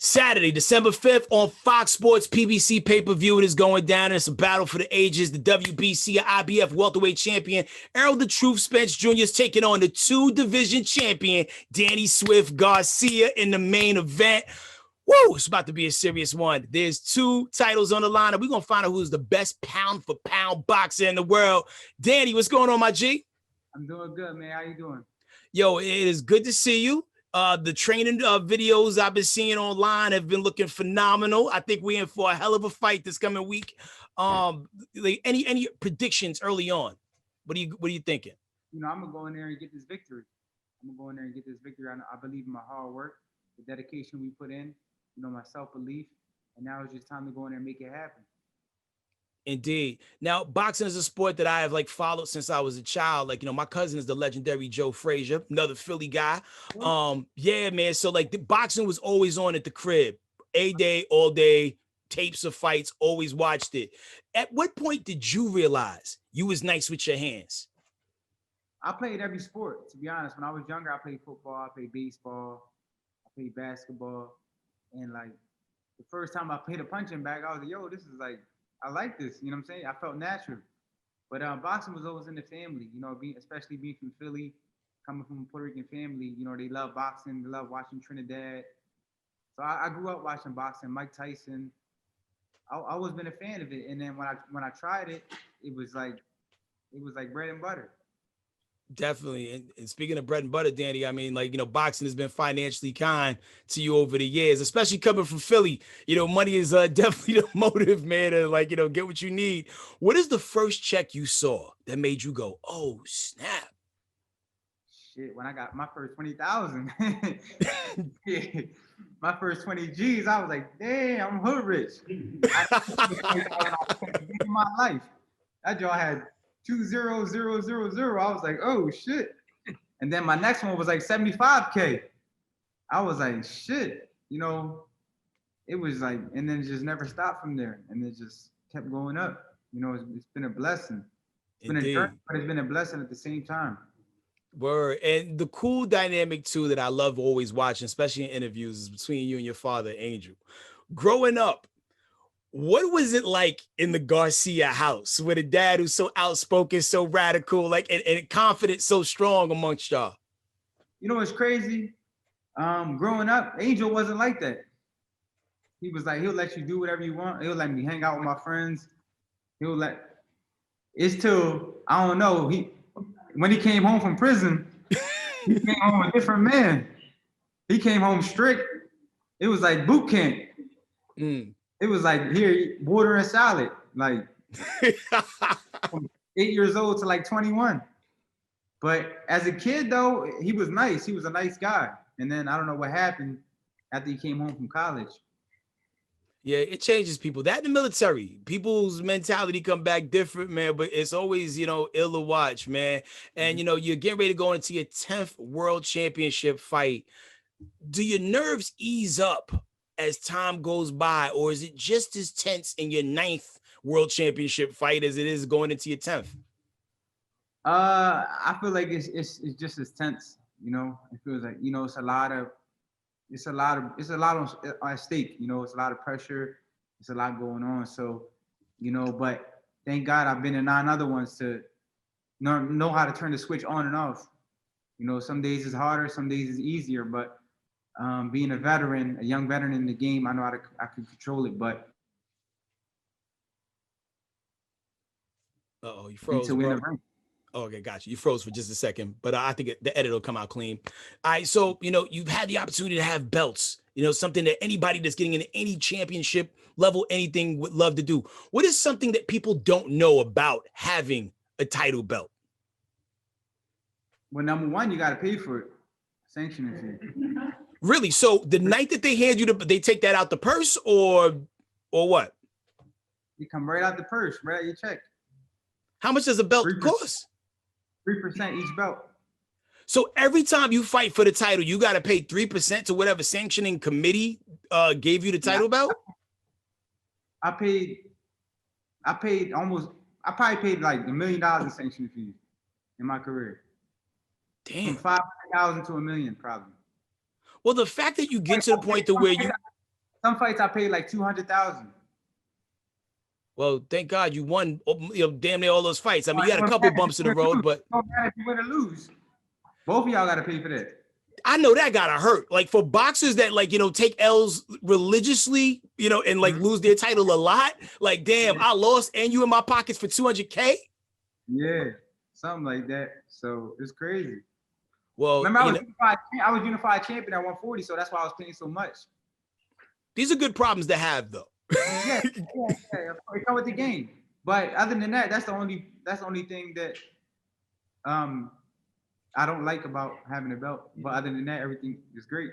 Saturday, December 5th on Fox Sports PBC pay-per-view. It is going down. It's a battle for the ages. The WBC IBF welterweight champion, Errol the Truth Spence Jr. is taking on the two-division champion, Danny Swift Garcia, in the main event. Woo, it's about to be a serious one. There's two titles on the line, and we're going to find out who's the best pound-for-pound boxer in the world. Danny, what's going on, my G? I'm doing good, man. How you doing? Yo, it is good to see you. The training videos I've been seeing online have been looking phenomenal. I think we're in for a hell of a fight this coming week. Any predictions early on? What are you thinking? You know, I'm gonna go in there and get this victory. I believe in my hard work, the dedication we put in, you know, my self-belief, and now it's just time to go in there and make it happen. Indeed. Now, boxing is a sport that I have followed since I was a child. My cousin is the legendary Joe Frazier, another Philly guy. Yeah, man. So the boxing was always on at the crib, a day, all day, tapes of fights, always watched it. At what point did you realize you was nice with your hands? I played every sport, to be honest. When I was younger, I played football, I played baseball, I played basketball. And the first time I played a punching bag, I was like, yo, this is I like this, you know what I'm saying? I felt natural. But boxing was always in the family, you know, especially being from Philly, coming from a Puerto Rican family, you know, they love boxing, they love watching Trinidad. So I grew up watching boxing, Mike Tyson. I always been a fan of it. And then when I tried it, it was like bread and butter. Definitely. And speaking of bread and butter, Danny, I mean, boxing has been financially kind to you over the years, especially coming from Philly. You know, money is definitely the motive, man, to get what you need. What is the first check you saw that made you go, oh, snap? Shit, when I got my first 20,000, yeah, my first 20 G's, I was like, damn, I'm hood rich. I in my life. That joint had 20000. I was like, oh shit. And then my next one was like 75K. I was like, shit, you know, it was and then it just never stopped from there. And it just kept going up. You know, it's been a blessing. It's been a journey, but it's been a blessing at the same time. Word. And the cool dynamic too that I love always watching, especially in interviews, is between you and your father, Angel. Growing up, what was it like in the Garcia house with a dad who's so outspoken, so radical, and confident, so strong amongst y'all? You know what's crazy? Growing up, Angel wasn't like that. He was he'll let you do whatever you want. He'll let me hang out with my friends. It's till, I don't know, when he came home from prison, he came home a different man. He came home strict. It was like boot camp. It was here, water and salad, from 8 years old to 21. But as a kid, though, he was nice. He was a nice guy. And then I don't know what happened after he came home from college. Yeah, it changes people. That in the military, people's mentality come back different, man. But it's always, ill to watch, man. And, you're getting ready to go into your 10th world championship fight. Do your nerves ease up as time goes by, or is it just as tense in your 9th world championship fight as it is going into your 10th? I feel like it's just as tense, you know. It feels like, it's a lot at stake, it's a lot of pressure, it's a lot going on. So, but thank God I've been in 9 other ones to know how to turn the switch on and off. Some days it's harder, some days it's easier, but being a young veteran in the game, I know I can control it, but you froze. Oh, okay, gotcha. You froze for just a second, but I think the edit will come out clean. All right, so you've had the opportunity to have belts. Something that anybody that's getting into any championship level, anything, would love to do. What is something that people don't know about having a title belt? Well, number one, you got to pay for it. Sanctioning fee. Really? So the night that they hand you they take that out the purse, or what? You come right out the purse, right out your check. How much does a belt cost? 3% each belt. So every time you fight for the title, you got to pay 3% to whatever sanctioning committee gave you the title belt? I probably paid $1 million in sanctioning fees in my career. Damn. From $500,000 to $1 million, probably. Well, the fact that you get to the point to where you Some fights I paid like 200,000. Well, thank God you won, damn near all those fights. I mean, you had a couple bumps in the road, but it don't matter if you win or lose. Both of y'all got to pay for that. I know that gotta hurt. Like for boxers that take L's religiously, and like lose their title a lot. Like, damn, I lost and you in my pockets for 200K. Yeah, something like that. So it's crazy. Well, remember I was unified champion at 140, so that's why I was paying so much. These are good problems to have, though. yeah. It come with the game. But other than that, that's the only thing that I don't like about having a belt. But other than that, everything is great.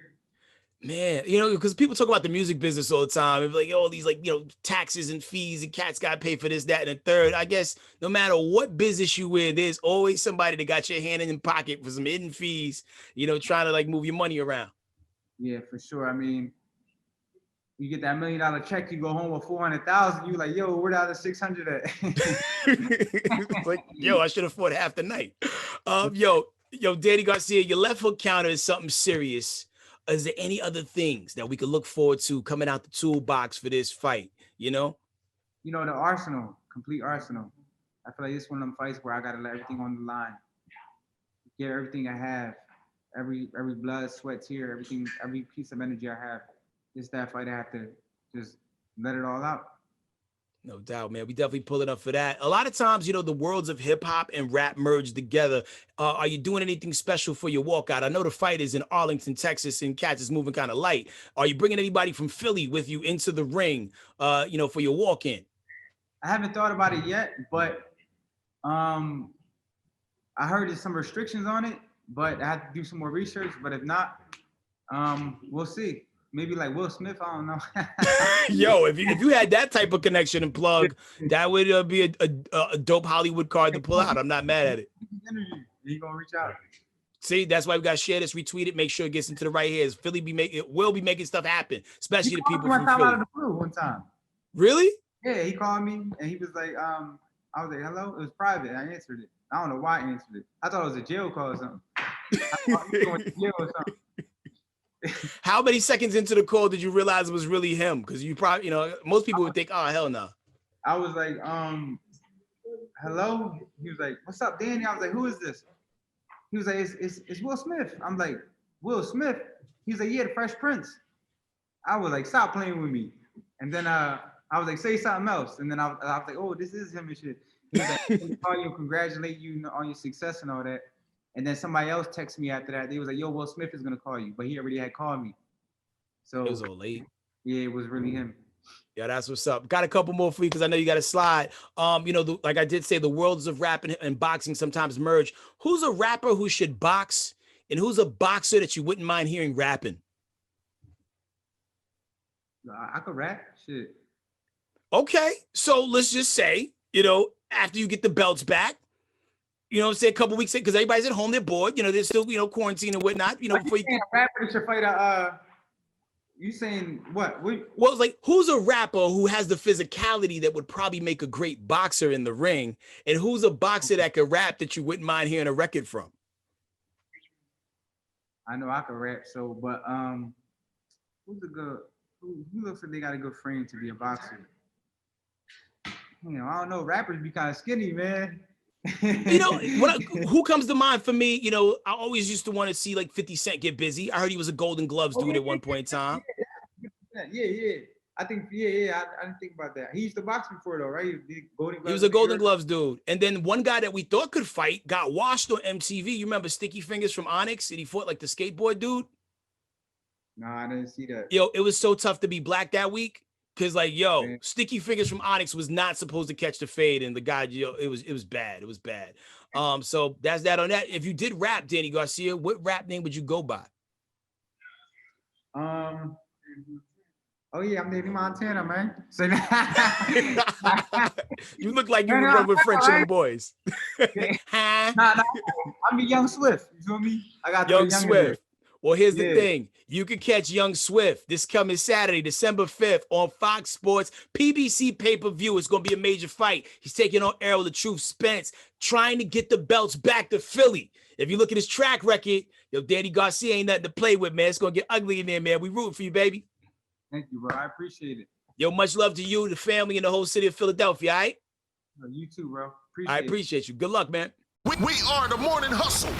Man, because people talk about the music business all the time. It's like, these taxes and fees and cats got to pay for this, that, and the third. I guess no matter what business you in, there's always somebody that got your hand in your pocket for some hidden fees, trying to like move your money around. Yeah, for sure. I mean, you get that $1 million check, you go home with 400,000. You like, yo, where the other 600 at? It's like, I should afford half the night. Danny Garcia, your left hook counter is something serious. Is there any other things that we could look forward to coming out the toolbox for this fight? The arsenal, complete arsenal. I feel like it's one of them fights where I gotta let everything on the line. Get everything I have, every blood, sweat, tear, everything, every piece of energy I have. It's that fight I have to just let it all out. No doubt, man. We definitely pulling up for that. A lot of times, the worlds of hip hop and rap merge together. Are you doing anything special for your walkout? I know the fight is in Arlington, Texas, and cats is moving kind of light. Are you bringing anybody from Philly with you into the ring, for your walk-in? I haven't thought about it yet, but I heard there's some restrictions on it, but I have to do some more research. But if not, we'll see. Maybe like Will Smith, I don't know. Yo, if you had that type of connection and plug, that would be a dope Hollywood card to pull out. I'm not mad at it. He gonna reach out. See, that's why we got to share this, retweet it, make sure it gets into the right hands. Philly will be making stuff happen, especially the people from Philly. Out of the blue one time. Really? Yeah, he called me and he was like, I was like, hello. It was private. I answered it. I don't know why I answered it. I thought it was a jail call or something. I thought he was going to jail or something. How many seconds into the call did you realize it was really him? Because you probably, most people would think, oh, hell no. I was like, hello? He was like, what's up, Danny? I was like, who is this? He was like, it's Will Smith. I'm like, Will Smith? He's like, yeah, the Fresh Prince. I was like, stop playing with me. And then I was like, say something else. And then I was like, oh, this is him and shit. He was like, let me call you and congratulate you on your success and all that. And then somebody else texted me after that. They was like, yo, Will Smith is going to call you. But he already had called me. So it was all late. Yeah, it was really him. Yeah, that's what's up. Got a couple more for you because I know you got to slide. Like I did say, the worlds of rap and boxing sometimes merge. Who's a rapper who should box? And who's a boxer that you wouldn't mind hearing rapping? I could rap. Shit. Okay. So let's just say, after you get the belts back, say a couple weeks, because everybody's at home, they're bored, they're still, quarantine and whatnot, before you a rapper should fight you saying what? Well, it's like, who's a rapper who has the physicality that would probably make a great boxer in the ring? And who's a boxer that could rap that you wouldn't mind hearing a record from? I know I can rap, but who's a good, who looks like they got a good frame to be a boxer? I don't know. Rappers be kind of skinny, man. Who comes to mind for me? I always used to want to see like 50 Cent get busy. I heard he was a Golden Gloves dude at one point in time. Yeah. I think, I didn't think about that. He used to box before though, right? He was a Golden Gloves dude. And then one guy that we thought could fight got washed on MTV. You remember Sticky Fingers from Onyx? And he fought like the skateboard dude? No, I didn't see that. It was so tough to be black that week. Cause Sticky Fingers from Onyx was not supposed to catch the fade, and the guy, it was bad. It was bad. So that's that on that. If you did rap, Danny Garcia, what rap name would you go by? Oh yeah, I'm Danny Montana, man. So you look like you would run with French and the boys. I'm a Young Swift. You feel me? I got Young Swift. Well, here's the thing. You can catch Young Swift this coming Saturday, December 5th on Fox Sports PBC pay-per-view. It's going to be a major fight. He's taking on Errol the Truth Spence, trying to get the belts back to Philly. If you look at his track record, Danny Garcia ain't nothing to play with, man. It's going to get ugly in there, man. We rooting for you, baby. Thank you, bro. I appreciate it. Yo, much love to you, the family, and the whole city of Philadelphia, all right? You too, bro. I appreciate you. Good luck, man. We are the Morning Hustle.